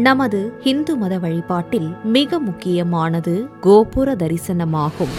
நமது இந்து மத வழிபாட்டில் மிக முக்கியமானது கோபுர தரிசனமாகும்.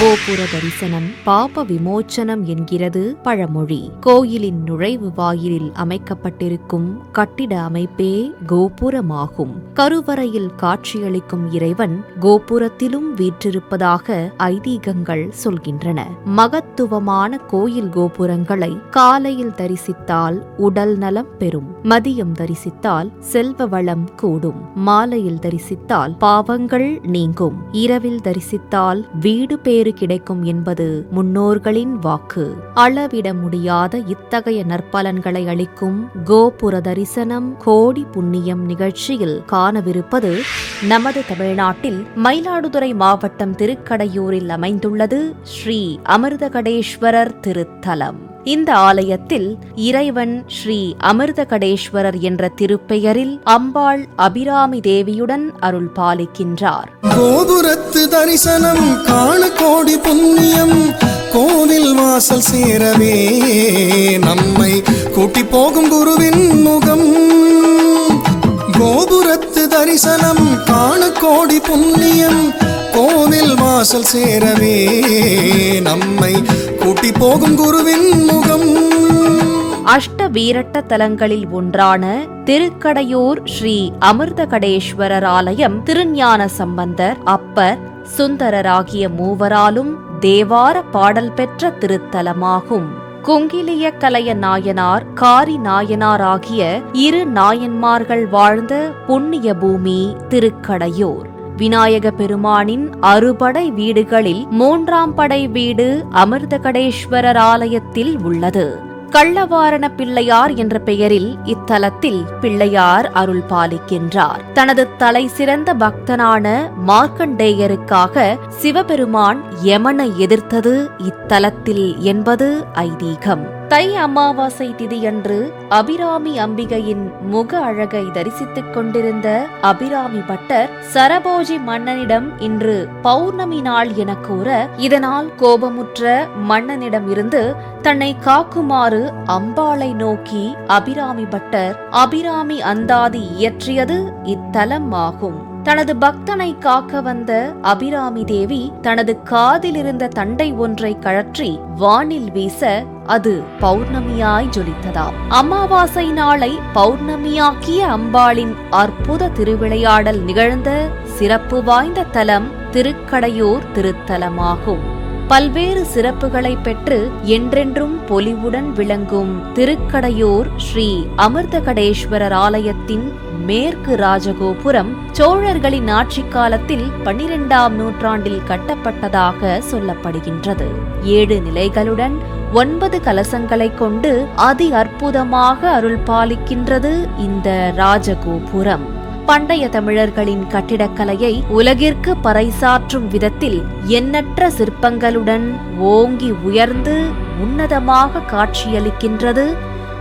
கோபுர தரிசனம் பாப விமோச்சனம் என்கிறது பழமொழி. கோயிலின் நுழைவு வாயிலில் அமைக்கப்பட்டிருக்கும் கட்டிட அமைப்பே கோபுரமாகும். கருவறையில் காட்சியளிக்கும் இறைவன் கோபுரத்திலும் வீற்றிருப்பதாக ஐதீகங்கள் சொல்கின்றன. மகத்துவமான கோயில் கோபுரங்களை காலையில் தரிசித்தால் உடல் நலம் பெறும், மதியம் தரிசித்தால் செல்வ வளம் கூடும், மாலையில் தரிசித்தால் பாவங்கள் நீங்கும், இரவில் தரிசித்தால் வீடு பேறு கிடைக்கும் என்பது முன்னோர்களின் வாக்கு. அளவிட முடியாத இத்தகைய நற்பலன்களை அளிக்கும் கோபுர தரிசனம் கோடி புண்ணியம் நிகழ்ச்சியில் காணவிருப்பது நமது தமிழ்நாட்டில் மயிலாடுதுறை மாவட்டம் திருக்கடையூரில் அமைந்துள்ளது ஸ்ரீ அமிர்தகடேஸ்வரர் திருத்தலம். இந்த ஆலயத்தில் இறைவன் ஸ்ரீ அமிர்தகடேஸ்வரர் என்ற திருப்பெயரில் அம்பாள் அபிராமி தேவியுடன் அருள் பாலிக்கின்றார். கோபுரத்து தரிசனம் காண கோடி புண்ணியம், கோவில் வாசல் சேரவே நம்மை கூட்டி போகும் குருவின் முகம். கோபுரத்து தரிசனம் காண கோடி புண்ணியம், கோவில் வாசல் சேரவே நம்மை கூட்டி போகும் குருவின் முகம். அஷ்ட வீரட்ட தலங்களில் ஒன்றான திருக்கடையூர் ஸ்ரீ அமிர்தகடேஸ்வரர் ஆலயம் திருஞான சம்பந்தர், அப்பர், சுந்தரர் ஆகிய மூவராலும் தேவார பாடல் பெற்ற திருத்தலமாகும். குங்கிலிய கலைய நாயனார், காரி நாயனார் ஆகிய இரு நாயன்மார்கள் வாழ்ந்த புண்ணிய பூமி திருக்கடையூர். விநாயக பெருமானின் அறுபடை வீடுகளில் 3ஆம் படை வீடு அமிர்தகடேஸ்வரர் ஆலயத்தில் உள்ளது. கள்ளவாரண பிள்ளையார் என்ற பெயரில் இத்தலத்தில் பிள்ளையார் அருள் பாலிக்கின்றார். தனது தலை சிறந்த பக்தனான மார்க்கண்டேயருக்காக சிவபெருமான் யமனை எதிர்த்தது இத்தலத்தில் என்பது ஐதீகம். தை அமாவாசை திதியன்று அபிராமி அம்பிகையின் முக அழகை தரிசித்துக் கொண்டிருந்த அபிராமி பட்டர் சரபோஜி மன்னனிடம் இன்று பௌர்ணமி நாள் என கூற, இதனால் கோபமுற்ற மன்னனிடம் இருந்து தன்னை காக்குமாறு அம்பாளை நோக்கி அபிராமி பட்டர் அபிராமி அந்தாதி இயற்றியது இத்தலம் ஆகும். தனது பக்தனை காக்க வந்த அபிராமி தேவி தனது காதில் இருந்த தண்டை ஒன்றை கழற்றி வானில் வீச அது பௌர்ணமியாய் ஜொலித்ததாம். அமாவாசை நாளை பௌர்ணமியாக்கிய அம்பாளின் அற்புத திருவிளையாடல் நிகழ்ந்த சிறப்பு வாய்ந்த தலம் திருக்கடையூர் திருத்தலமாகும். பல்வேறு சிறப்புகளை பெற்று என்றென்றும் பொலிவுடன் விளங்கும் திருக்கடையூர் ஸ்ரீ அமிர்தகடேஸ்வரர் ஆலயத்தின் மேற்கு ராஜகோபுரம் சோழர்களின் ஆட்சி காலத்தில் 12ஆம் நூற்றாண்டில் கட்டப்பட்டதாக சொல்லப்படுகின்றது. 7 நிலைகளுடன் 9 கலசங்களை கொண்டு அதி அற்புதமாக அருள் பாலிக்கின்றது இந்த ராஜகோபுரம். பண்டைய தமிழர்களின் கட்டிடக்கலையை உலகிற்கு பறைசாற்றும் விதத்தில் எண்ணற்ற சிற்பங்களுடன் ஓங்கி உயர்ந்து உன்னதமாக காட்சியளிக்கின்றது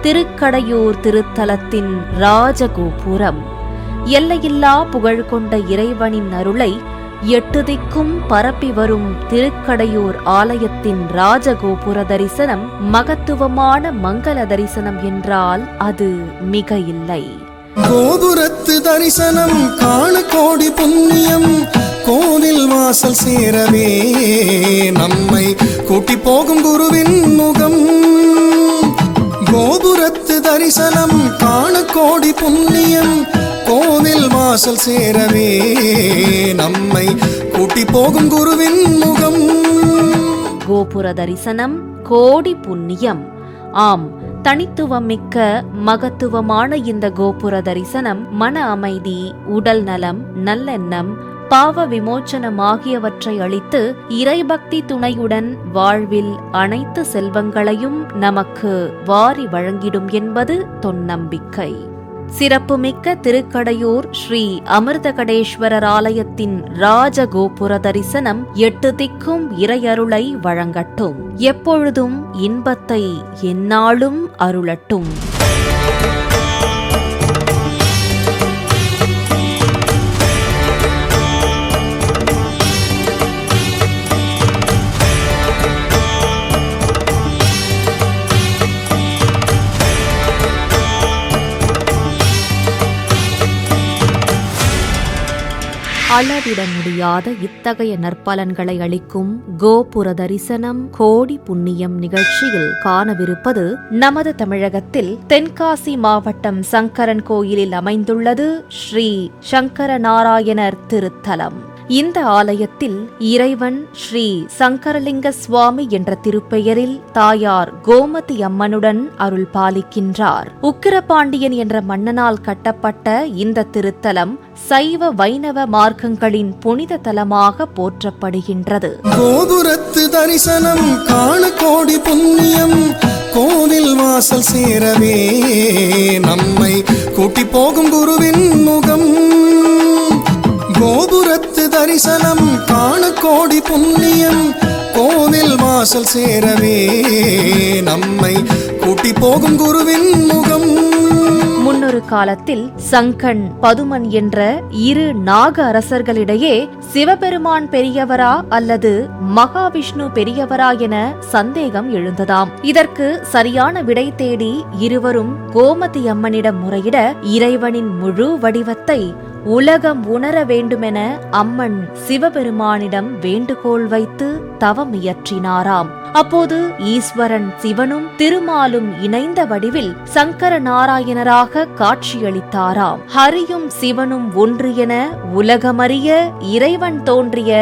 திருக்கடையூர் திருத்தலத்தின் ராஜகோபுரம். எல்லையில்லா புகழ் கொண்ட இறைவனின் அருளை 8 திக்கும் பரப்பி வரும் திருக்கடையூர் ஆலயத்தின் ராஜகோபுர தரிசனம் மகத்துவமான மங்கள தரிசனம் என்றால் அது மிக இல்லை. கோபுரத்து தரிசனம் காண கோடி புண்ணியம், கோவில் வாசல் சேரவே நம்மை கூட்டி போகும் குருவின் முகம். கோபுரத்து தரிசனம் காண கோடி புண்ணியம், கோவில் வாசல் சேரவே நம்மை கூட்டி போகும் குருவின் முகம். கோபுர தரிசனம் கோடி புண்ணியம். ஆம், தனித்துவம் மிக்க மகத்துவமான இந்த கோபுர தரிசனம் மன அமைதி, உடல் நலம், நல்லெண்ணம், பாவ விமோச்சனம் ஆகியவற்றை அளித்து இறைபக்தி துணையுடன் வாழ்வில் அனைத்து செல்வங்களையும் நமக்கு வாரி வழங்கிடும் என்பது தொன்னம்பிக்கை. சிறப்புமிக்க திருக்கடையூர் ஸ்ரீ அமிர்தகடேஸ்வரர் ஆலயத்தின் ராஜகோபுர தரிசனம் 8 திக்கும் இறையருளை வழங்கட்டும். எப்பொழுதும் இன்பத்தை எந்நாளும் அருளட்டும். அளவிட முடியாத இத்தகைய நற்பலன்களை அளிக்கும் கோபுர தரிசனம் கோடி புண்ணியம் நிகழ்ச்சியில் காணவிருப்பது நமது தமிழகத்தில் தென்காசி மாவட்டம் சங்கரன் கோயிலில் அமைந்துள்ளது ஸ்ரீ சங்கர நாராயணர் திருத்தலம். இந்த ஆலயத்தில் இறைவன் ஸ்ரீ சங்கரலிங்க சுவாமி என்ற திருப்பெயரில் தாயார் கோமதி அம்மனுடன் அருள் பாலிக்கின்றார். உக்கிரபாண்டியன் என்ற மன்னனால் கட்டப்பட்ட இந்த திருத்தலம் சைவ வைணவ மார்க்கங்களின் புனித தலமாக போற்றப்படுகின்றது. கோபுரத்து தரிசனம் காண கோடி புண்ணியம், கோவில் வாசல் சேரவே நம்மை கூட்டி போகும் குருவின் முகம். கோபுரத்து தரிசனம் காண கோடி புண்ணியம், கோவில் வாசல் சேரவே நம்மை கூட்டி போகும் குருவின் முகம். முன்னொரு காலத்தில் சங்கன் பதுமன் என்ற இரு நாக அரசர்களிடையே சிவபெருமான் பெரியவரா அல்லது மகாவிஷ்ணு பெரியவரா என சந்தேகம் எழுந்ததாம். இதற்கு சரியான விடை தேடி இருவரும் கோமதி அம்மனிடம் முறையிட இறைவனின் முழு வடிவத்தை உலகம் உணர வேண்டுமென அம்மன் சிவபெருமானிடம் வேண்டுகோள் வைத்து தவம் இயற்றினாராம். அப்போது ஈஸ்வரன் சிவனும் திருமாலும் இணைந்த வடிவில் சங்கர நாராயணராக காட்சியளித்தாராம். ஹரியும் சிவனும் ஒன்று என உலகமறிய இறைவன் தோன்றிய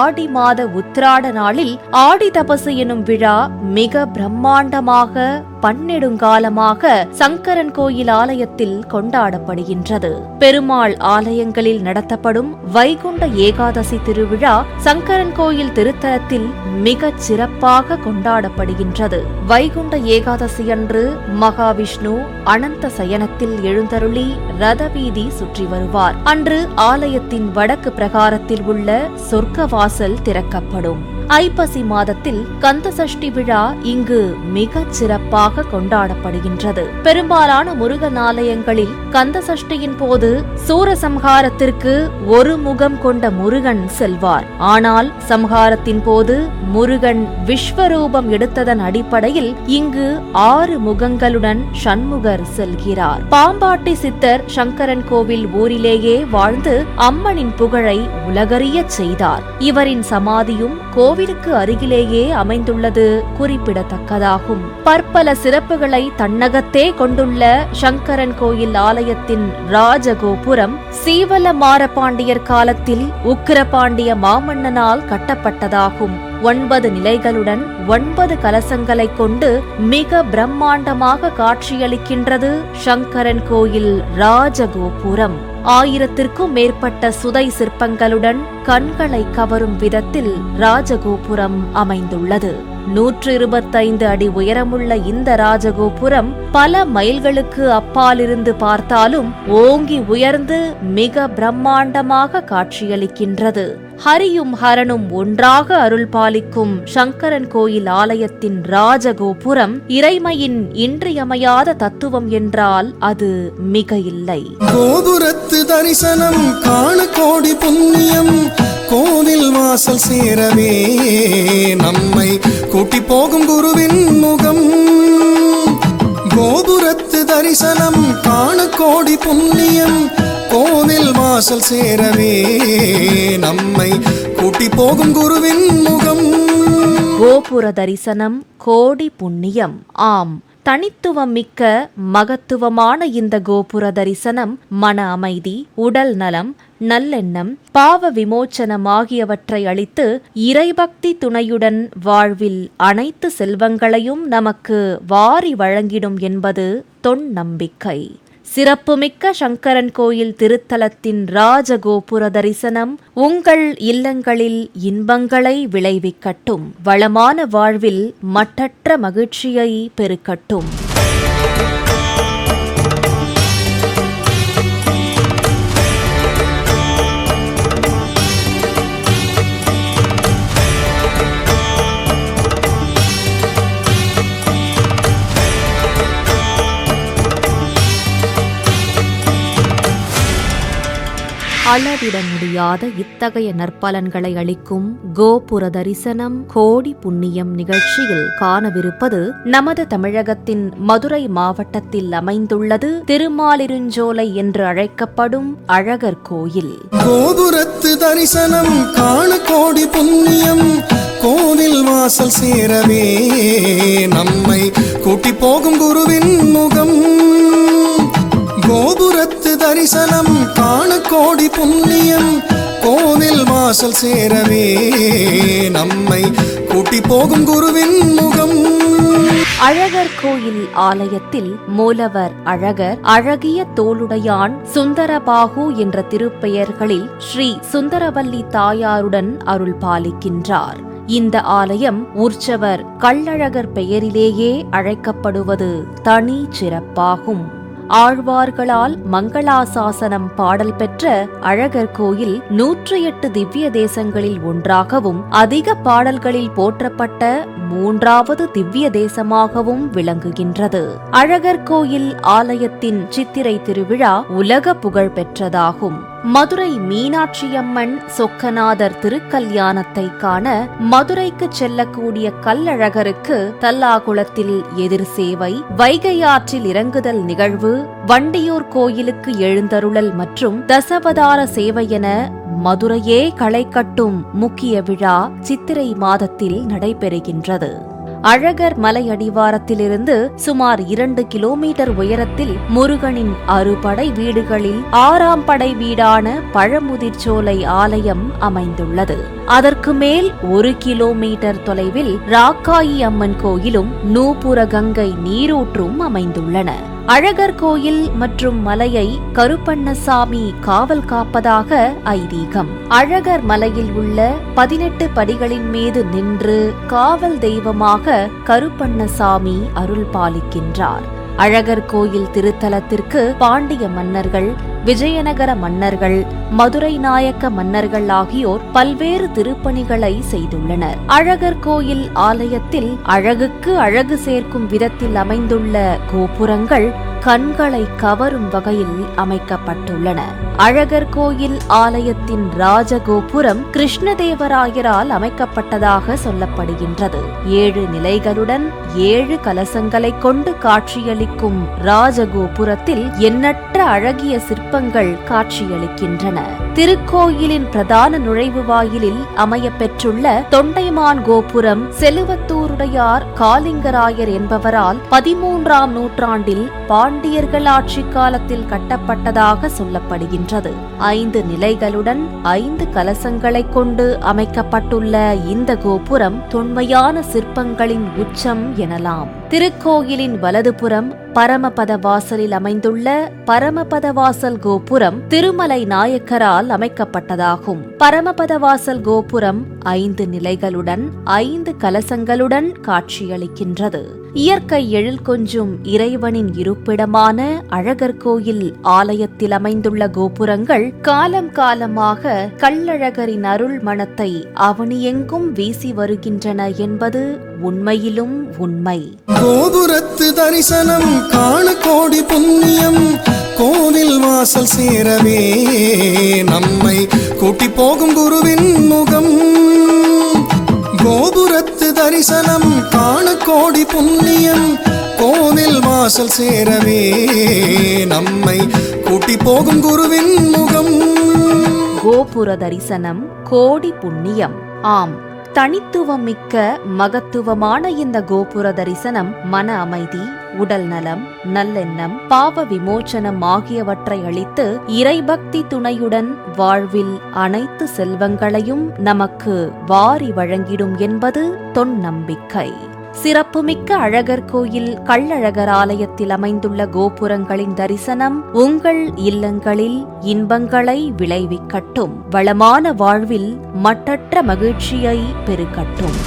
ஆடி மாத உத்திராட நாளில் ஆடி தபசு எனும் விழா மிக பிரம்மாண்டமாக பன்னெடுங்காலமாக சங்கரன் கோயில் ஆலயத்தில் கொண்டாடப்படுகின்றது. பெருமாள் ஆலயங்களில் நடத்தப்படும் வைகுண்ட ஏகாதசி திருவிழா சங்கரன் கோயில் திருத்தலத்தில் மிகச் சிறப்பாக கொண்டாடப்படுகின்றது. வைகுண்ட ஏகாதசி அன்று மகாவிஷ்ணு அனந்த சயனத்தில் எழுந்தருளி ரதவீதி சுற்றி வருவார். அன்று ஆலயத்தின் வடக்கு பிரகாரத்தில் உள்ள சொர்க்க வாசல் திறக்கப்படும். ஐப்பசி மாதத்தில் கந்தசஷ்டி விழா இங்கு மிகச் சிறப்பாக கொண்டாடப்படுகின்றது. பெரும்பாலான முருகன் ஆலயங்களில் கந்தசஷ்டியின் போது சூரசம்ஹாரத்திற்கு ஒரு முகம் கொண்ட முருகன் செல்வார். ஆனால் சம்ஹாரத்தின் போது முருகன் விஸ்வரூபம் எடுத்ததன் அடிப்படையில் இங்கு 6 முகங்களுடன் சண்முகர் செல்கிறார். பாம்பாட்டி சித்தர் சங்கரன் கோவில் ஊரிலேயே வாழ்ந்து அம்மனின் புகழை உலகறியச் செய்தார். இவரின் சமாதியும் கோவிலுக்கு அருகிலேயே அமைந்துள்ளது குறிப்பிடத்தக்கதாகும். பற்பல சிறப்புகளை தன்னகத்தே கொண்டுள்ள சங்கரன் கோயில் ஆலயத்தின் ராஜகோபுரம் சீவல மாரபாண்டியர் காலத்தில் உக்கிரபாண்டிய மாமன்னனால் கட்டப்பட்டதாகும். 9 நிலைகளுடன் 9 கலசங்களை கொண்டு மிக பிரம்மாண்டமாக காட்சியளிக்கின்றது சங்கரன் கோயில் ராஜகோபுரம். 1000த்திற்கும் மேற்பட்ட சுதை சிற்பங்களுடன் கண்களை கவரும் விதத்தில் ராஜகோபுரம் அமைந்துள்ளது. 125 அடி உயரமுள்ள இந்த ராஜகோபுரம் பல மைல்களுக்கு அப்பாலிருந்து பார்த்தாலும் ஓங்கி உயர்ந்து மிக பிரம்மாண்டமாக காட்சியளிக்கின்றது. ஹரியும் ஹரனும் ஒன்றாக அருள் பாலிக்கும் சங்கரன் கோயில் ஆலயத்தின் ராஜகோபுரம் இறைமையின் இன்றியமையாத தத்துவம் என்றால் அது மிக இல்லை. கோபுரத்து தரிசனம் காண கோடி புண்ணியம், கோவில் வாசல் சேரவே நம்மை கூட்டி போகும் குருவின் முகம். கோபுரத்து தரிசனம் காண கோடி புண்ணியம், கோவில் வாசல் சேரவே நம்மை கூட்டி போகும் குருவின் முகம். கோபுர தரிசனம் கோடி புண்ணியம். ஆம், தனித்துவம் மிக்க மகத்துவமான இந்த கோபுர தரிசனம் மன அமைதி, உடல் நலம், நல்லெண்ணம், பாவ விமோச்சனம் ஆகியவற்றை அளித்து இறைபக்தி துணையுடன் வாழ்வில் அனைத்து செல்வங்களையும் நமக்கு வாரி வழங்கிடும் என்பது தொன் நம்பிக்கை. சிறப்புமிக்க சங்கரன் கோயில் திருத்தலத்தின் ராஜகோபுர தரிசனம் உங்கள் இல்லங்களில் இன்பங்களை விளைவிக்கட்டும், வளமான வாழ்வில் மட்டற்ற மகிழ்ச்சியை பெருக்கட்டும். அளவிட முடியாத இத்தகைய நற்பலன்களை அளிக்கும் கோபுர தரிசனம் கோடி புண்ணியம் நிகழ்ச்சியில் காணவிருப்பது நமது தமிழகத்தின் மதுரை மாவட்டத்தில் அமைந்துள்ளது திருமாலிருஞ்சோலை என்று அழைக்கப்படும் அழகர் கோயில். கோபுரத்து தரிசனம் காண கோடி புண்ணியம், கோவில் வாசல் சேரவே நம்மை கூட்டி போகும் குருவின் முகம். கோபுரத்து தரிசனம் காண கோடி புண்ணியம், கோவில் வாசல் சேரவே நம்மை கூட்டி போகும் குருவின் முகம். அழகர் கோயில் ஆலயத்தில் மூலவர் அழகர், அழகிய தோளுடையான், சுந்தரபாகு என்ற திருப்பெயர்களில் ஸ்ரீ சுந்தரவல்லி தாயாருடன் அருள் பாலிக்கின்றார். இந்த ஆலயம் உற்சவர் கள்ளழகர் பெயரிலேயே அழைக்கப்படுவது தனி சிறப்பாகும். ஆழ்வார்களால் மங்களாசாசனம் பாடல் பெற்ற அழகர் கோயில் 108 திவ்ய தேசங்களில் ஒன்றாகவும் அதிக பாடல்களில் போற்றப்பட்ட 3வது திவ்ய தேசமாகவும் விளங்குகின்றது. அழகர் கோயில் ஆலயத்தின் சித்திரை திருவிழா உலக புகழ் பெற்றதாகும். மதுரை மீனாட்சியம்மன் சொக்கநாதர் திருக்கல்யாணத்தை காண மதுரைக்கு செல்லக்கூடிய கள்ளழகருக்கு தல்லாகுளத்தில் எதிர் சேவை, வைகை ஆற்றில் இறங்குதல் நிகழ்வு, வண்டியூர் கோயிலுக்கு எழுந்தருளல் மற்றும் தசவதார சேவை என மதுரையே களை கட்டும் முக்கிய விழா சித்திரை மாதத்தில் நடைபெறுகின்றது. அழகர் மலை அடிவாரத்திலிருந்து சுமார் 2 கிலோமீட்டர் உயரத்தில் முருகனின் அறுபடை வீடுகளில் 6ஆம் படை வீடான பழமுதிர்ச்சோலை ஆலயம் அமைந்துள்ளது. அதற்கு மேல் 1 கிலோமீட்டர் தொலைவில் ராக்காயி அம்மன் கோயிலும் நூபுர கங்கை நீரூற்றும் அமைந்துள்ளன. அழகர் கோயில் மற்றும் மலையை கருப்பண்ணசாமி காவல் காப்பதாக ஐதீகம். அழகர் மலையில் உள்ள 18 படிகளின் மீது நின்று காவல் தெய்வமாக கருப்பண்ணசாமி அருள் பாலிக்கின்றார். அழகர் கோயில் திருத்தலத்திற்கு பாண்டிய மன்னர்கள், விஜயநகர மன்னர்கள், மதுரை நாயக்க மன்னர்கள் ஆகியோர் பல்வேறு திருப்பணிகளை செய்துள்ளனர். அழகர் கோயில் ஆலயத்தில் அழகுக்கு அழகு சேர்க்கும் விதத்தில் அமைந்துள்ள கோபுரங்கள் கண்களை கவரும் வகையில் அமைக்கப்பட்டுள்ளன. அழகர் கோயில் ஆலயத்தின் ராஜகோபுரம் கிருஷ்ணதேவராயரால் அமைக்கப்பட்டதாக சொல்லப்படுகின்றது. 7 நிலைகளுடன் 7 கலசங்களை கொண்டு காட்சியளிக்கும் ராஜகோபுரத்தில் எண்ணற்ற அழகிய சிற்பங்கள் காட்சியளிக்கின்றன. திருக்கோயிலின் பிரதான நுழைவு வாயிலில் அமையப்பெற்றுள்ள தொண்டைமான் கோபுரம் செலுவத்தூருடையார் காலிங்கராயர் என்பவரால் 13ஆம் நூற்றாண்டில் பாண்டியர்கள் ஆட்சி காலத்தில் கட்டப்பட்டதாக சொல்லப்படுகின்றது. 5 நிலைகளுடன் 5 கலசங்களை கொண்டு அமைக்கப்பட்டுள்ள இந்த கோபுரம் தொன்மையான சிற்பங்களின் உச்சம் எனலாம். திருக்கோயிலின் வலதுபுறம் பரமபத வாசலில் அமைந்துள்ள பரமபத வாசல் கோபுரம் திருமலை நாயக்கரால் அமைக்கப்பட்டதாகும். பரமபத வாசல் கோபுரம் 5 நிலைகளுடன் 5 கலசங்களுடன் காட்சியளிக்கின்றது. இயற்கை எழில் கொஞ்சும் இறைவனின் இருப்பிடமான அழகர் கோயில் ஆலயத்தில் அமைந்துள்ள கோபுரங்கள் காலம் காலமாக கள்ளழகரின் அருள் மணத்தை அவனியெங்கும் வீசி வருகின்றன என்பது உண்மையிலும் உண்மை. கோபுரத்து தரிசனம் காண கோடி புண்ணியம், கோவில் வாசல் சேரவே நம்மை கூட்டி போகும் குருவின் முகம். கோபுரத்து தரிசனம் காண கோடி புண்ணியம், கோவில் வாசல் சேரவே நம்மை கூட்டி போகும் குருவின் முகம். கோபுர தரிசனம் கோடி புண்ணியம். ஆம், தனித்துவம் மிக்க மகத்துவமான இந்த கோபுர தரிசனம் மன அமைதி, உடல் நலம், நல்லெண்ணம், பாவ விமோச்சனம் ஆகியவற்றை அளித்து இறைபக்தி துணையுடன் வாழ்வில் அனைத்து செல்வங்களையும் நமக்கு வாரி வழங்கிடும் என்பது தொன்னம்பிக்கை. சிறப்புமிக்க அழகர் கோயில் கள்ளழகர் ஆலயத்தில் அமைந்துள்ள கோபுரங்களின் தரிசனம் உங்கள் இல்லங்களில் இன்பங்களை விளைவிக்கட்டும், வளமான வாழ்வில் மட்டற்ற மகிழ்ச்சியை பெருக்கட்டும்.